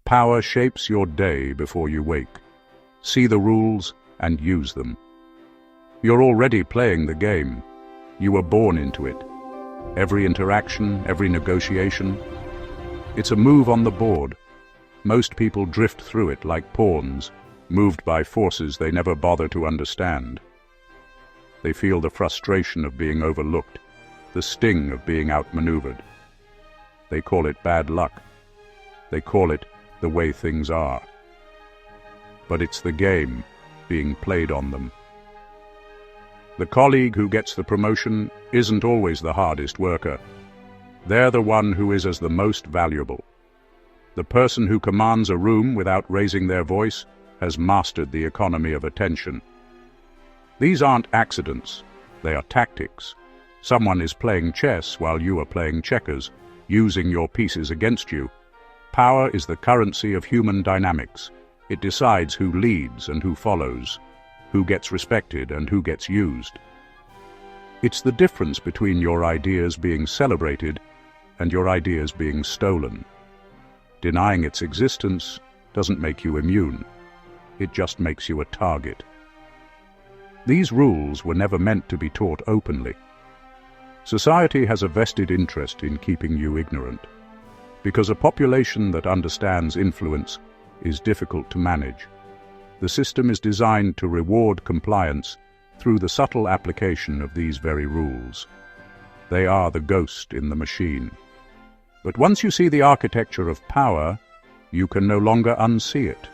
Power shapes your day before you wake. See the rules and use them. You're already playing the game. You were born into it. Every interaction, every negotiation. It's a move on the board. Most people drift through it like pawns, moved by forces they never bother to understand. They feel the frustration of being overlooked, the sting of being outmaneuvered. They call it bad luck. They call it the way things are. But it's the game being played on them. The colleague who gets the promotion isn't always the hardest worker. They're the one who is as the most valuable. The person who commands a room without raising their voice has mastered the economy of attention. These aren't accidents, they are tactics. Someone is playing chess while you are playing checkers, using your pieces against you. Power is the currency of human dynamics. It decides who leads and who follows, who gets respected and who gets used. It's the difference between your ideas being celebrated and your ideas being stolen. Denying its existence doesn't make you immune. It just makes you a target. These rules were never meant to be taught openly. Society has a vested interest in keeping you ignorant, because a population that understands influence is difficult to manage. The system is designed to reward compliance through the subtle application of these very rules. They are the ghost in the machine. But once you see the architecture of power, you can no longer unsee it.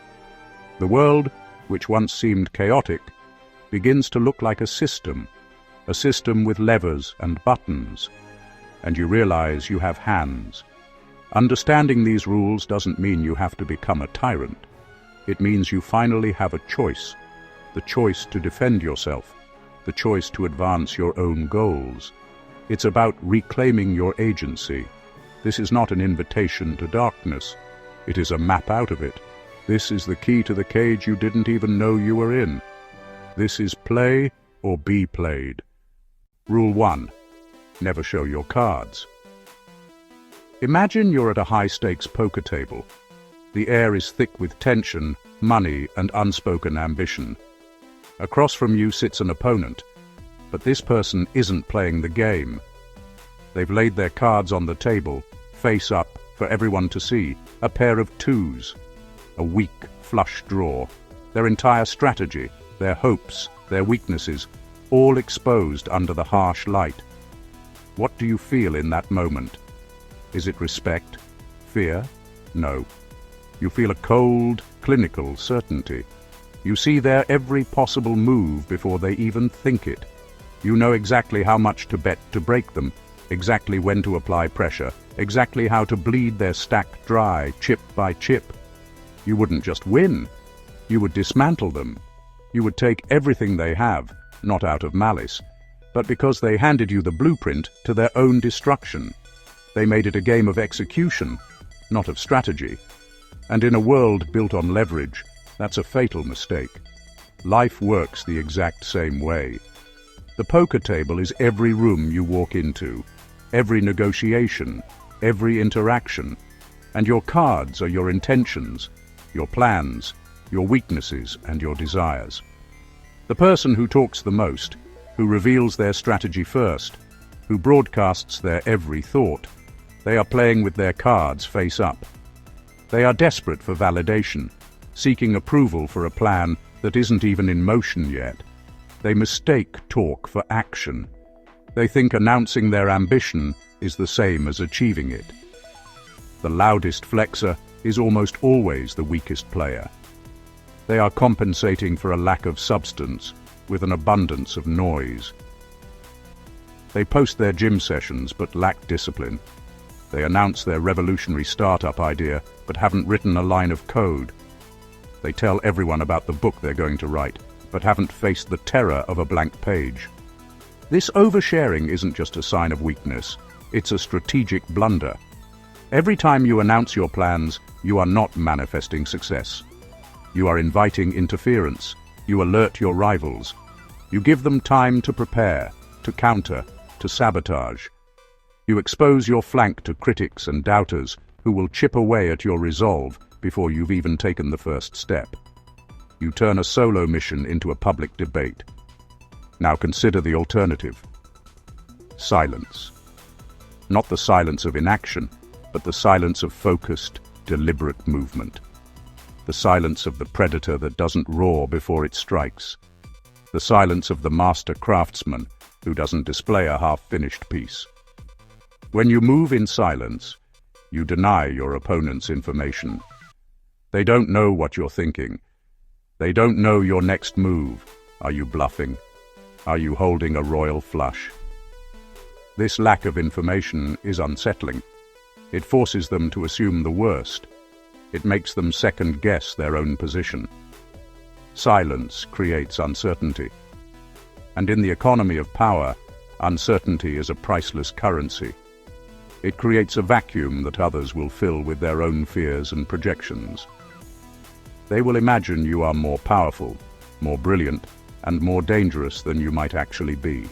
The world, which once seemed chaotic, begins to look like a system with levers and buttons, and you realize you have hands. Understanding these rules doesn't mean you have to become a tyrant. It means you finally have a choice, the choice to defend yourself, the choice to advance your own goals. It's about reclaiming your agency. This is not an invitation to darkness. It is a map out of it. This is the key to the cage you didn't even know you were in. This is play or be played. Rule 1. Never show your cards. Imagine you're at a high-stakes poker table. The air is thick with tension, money, and unspoken ambition. Across from you sits an opponent, but this person isn't playing the game. They've laid their cards on the table, face up, for everyone to see, a pair of twos, a weak flush draw, their entire strategy, their hopes, their weaknesses, all exposed under the harsh light. What do you feel in that moment? Is it respect? Fear? No. You feel a cold, clinical certainty. You see their every possible move before they even think it. You know exactly how much to bet to break them, exactly when to apply pressure, exactly how to bleed their stack dry, chip by chip. You wouldn't just win. You would dismantle them. You would take everything they have, not out of malice, but because they handed you the blueprint to their own destruction. They made it a game of execution, not of strategy. And in a world built on leverage, that's a fatal mistake. Life works the exact same way. The poker table is every room you walk into, every negotiation, every interaction, and your cards are your intentions, your plans, your weaknesses, and your desires. The person who talks the most, who reveals their strategy first, who broadcasts their every thought, they are playing with their cards face up. They are desperate for validation, seeking approval for a plan that isn't even in motion yet. They mistake talk for action. They think announcing their ambition is the same as achieving it. The loudest flexor is almost always the weakest player. They are compensating for a lack of substance with an abundance of noise. They post their gym sessions but lack discipline. They announce their revolutionary startup idea but haven't written a line of code. They tell everyone about the book they're going to write but haven't faced the terror of a blank page. This oversharing isn't just a sign of weakness, it's a strategic blunder. Every time you announce your plans, you are not manifesting success. You are inviting interference. You alert your rivals. You give them time to prepare, to counter, to sabotage. You expose your flank to critics and doubters who will chip away at your resolve before you've even taken the first step. You turn a solo mission into a public debate. Now consider the alternative. Silence. Not the silence of inaction, but the silence of focused, deliberate movement. The silence of the predator that doesn't roar before it strikes. The silence of the master craftsman who doesn't display a half-finished piece. When you move in silence, you deny your opponent's information. They don't know what you're thinking. They don't know your next move. Are you bluffing? Are you holding a royal flush? This lack of information is unsettling. It forces them to assume the worst. It makes them second-guess their own position. Silence creates uncertainty. And in the economy of power, uncertainty is a priceless currency. It creates a vacuum that others will fill with their own fears and projections. They will imagine you are more powerful, more brilliant, and more dangerous than you might actually be.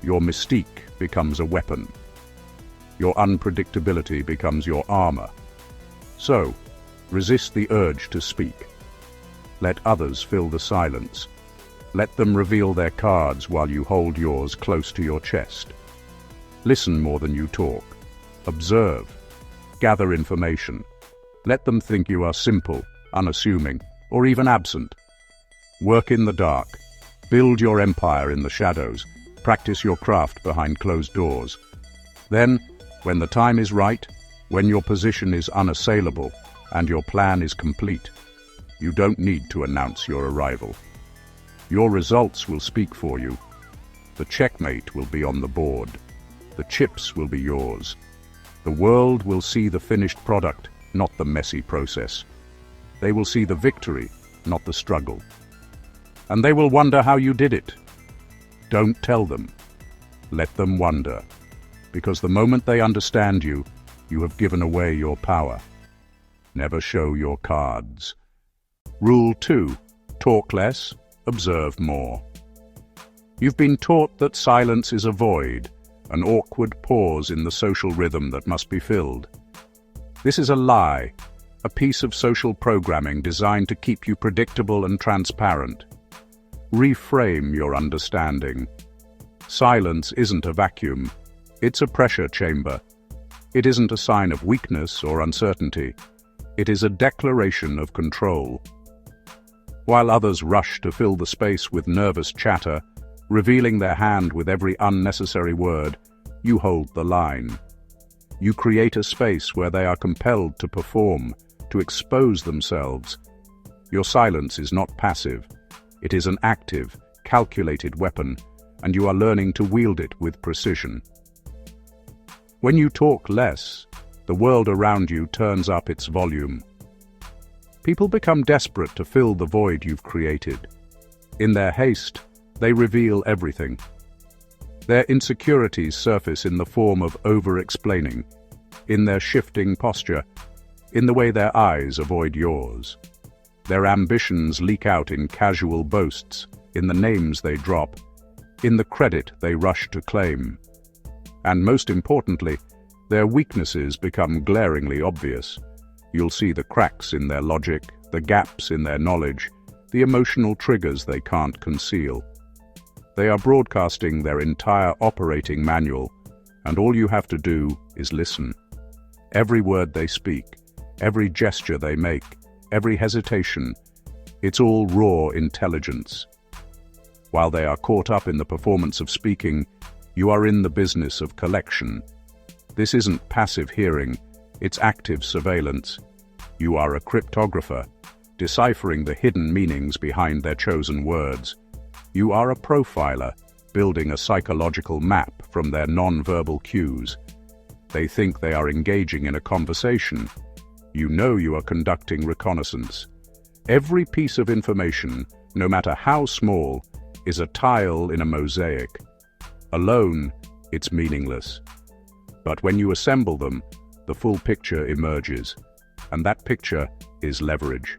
Your mystique becomes a weapon. Your unpredictability becomes your armor. So, resist the urge to speak. Let others fill the silence. Let them reveal their cards while you hold yours close to your chest. Listen more than you talk. Observe. Gather information. Let them think you are simple, unassuming, or even absent. Work in the dark. Build your empire in the shadows. Practice your craft behind closed doors. Then, when the time is right, when your position is unassailable and your plan is complete, you don't need to announce your arrival. Your results will speak for you. The checkmate will be on the board. The chips will be yours. The world will see the finished product, not the messy process. They will see the victory, not the struggle. And they will wonder how you did it. Don't tell them. Let them wonder. Because the moment they understand you, you have given away your power. Never show your cards. Rule 2. Talk less, observe more. You've been taught that silence is a void, an awkward pause in the social rhythm that must be filled. This is a lie, a piece of social programming designed to keep you predictable and transparent. Reframe your understanding. Silence isn't a vacuum. It's a pressure chamber. It isn't a sign of weakness or uncertainty. It is a declaration of control. While others rush to fill the space with nervous chatter, revealing their hand with every unnecessary word, you hold the line. You create a space where they are compelled to perform, to expose themselves. Your silence is not passive. It is an active, calculated weapon, and you are learning to wield it with precision. When you talk less, the world around you turns up its volume. People become desperate to fill the void you've created. In their haste, they reveal everything. Their insecurities surface in the form of over-explaining, in their shifting posture, in the way their eyes avoid yours. Their ambitions leak out in casual boasts, in the names they drop, in the credit they rush to claim. And most importantly, their weaknesses become glaringly obvious. You'll see the cracks in their logic, the gaps in their knowledge, the emotional triggers they can't conceal. They are broadcasting their entire operating manual, and all you have to do is listen. Every word they speak, every gesture they make, every hesitation, it's all raw intelligence. While they are caught up in the performance of speaking, you are in the business of collection. This isn't passive hearing, it's active surveillance. You are a cryptographer, deciphering the hidden meanings behind their chosen words. You are a profiler, building a psychological map from their non-verbal cues. They think they are engaging in a conversation. You know you are conducting reconnaissance. Every piece of information, no matter how small, is a tile in a mosaic. Alone, it's meaningless. But when you assemble them, the full picture emerges, and that picture is leverage.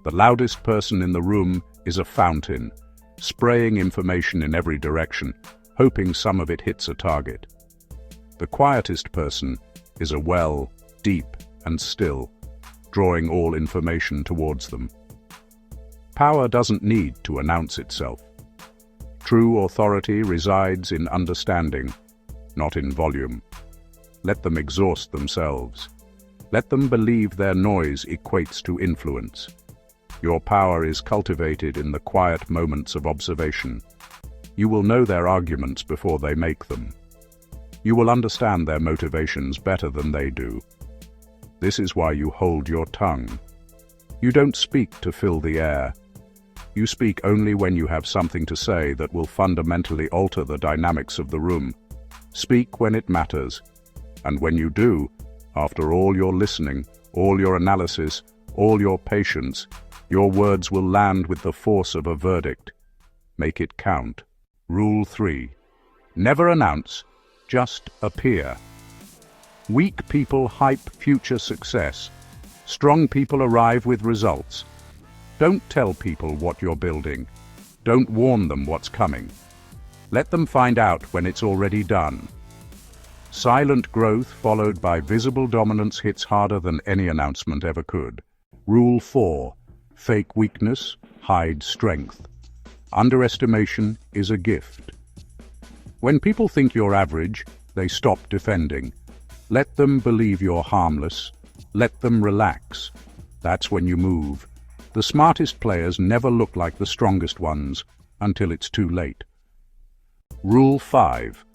The loudest person in the room is a fountain, spraying information in every direction, hoping some of it hits a target. The quietest person is a well, deep and still, drawing all information towards them. Power doesn't need to announce itself. True authority resides in understanding, not in volume. Let them exhaust themselves. Let them believe their noise equates to influence. Your power is cultivated in the quiet moments of observation. You will know their arguments before they make them. You will understand their motivations better than they do. This is why you hold your tongue. You don't speak to fill the air. You speak only when you have something to say that will fundamentally alter the dynamics of the room. Speak when it matters. And when you do, after all your listening, all your analysis, all your patience, your words will land with the force of a verdict. Make it count. Rule 3. Never announce, just appear. Weak people hype future success. Strong people arrive with results. Don't tell people what you're building. Don't warn them what's coming. Let them find out when it's already done. Silent growth followed by visible dominance hits harder than any announcement ever could. Rule 4. Fake weakness, hide strength. Underestimation is a gift. When people think you're average, they stop defending. Let them believe you're harmless. Let them relax. That's when you move. The smartest players never look like the strongest ones until it's too late. Rule 5.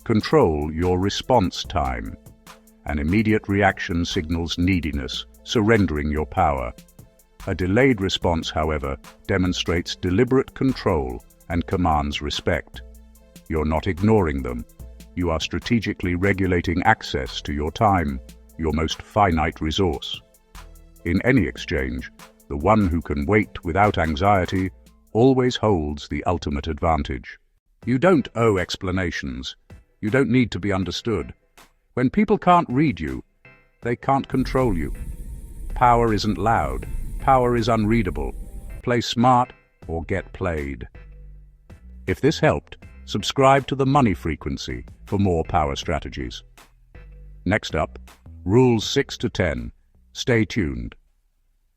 Control your response time. An immediate reaction signals neediness, surrendering your power. A delayed response, however, demonstrates deliberate control and commands respect. You're not ignoring them. You are strategically regulating access to your time, your most finite resource. In any exchange, the one who can wait without anxiety always holds the ultimate advantage. You don't owe explanations. You don't need to be understood. When people can't read you, they can't control you. Power isn't loud. Power is unreadable. Play smart or get played. If this helped, subscribe to the Money Frequency for more power strategies. Next up, Rules 6 to 10. Stay tuned.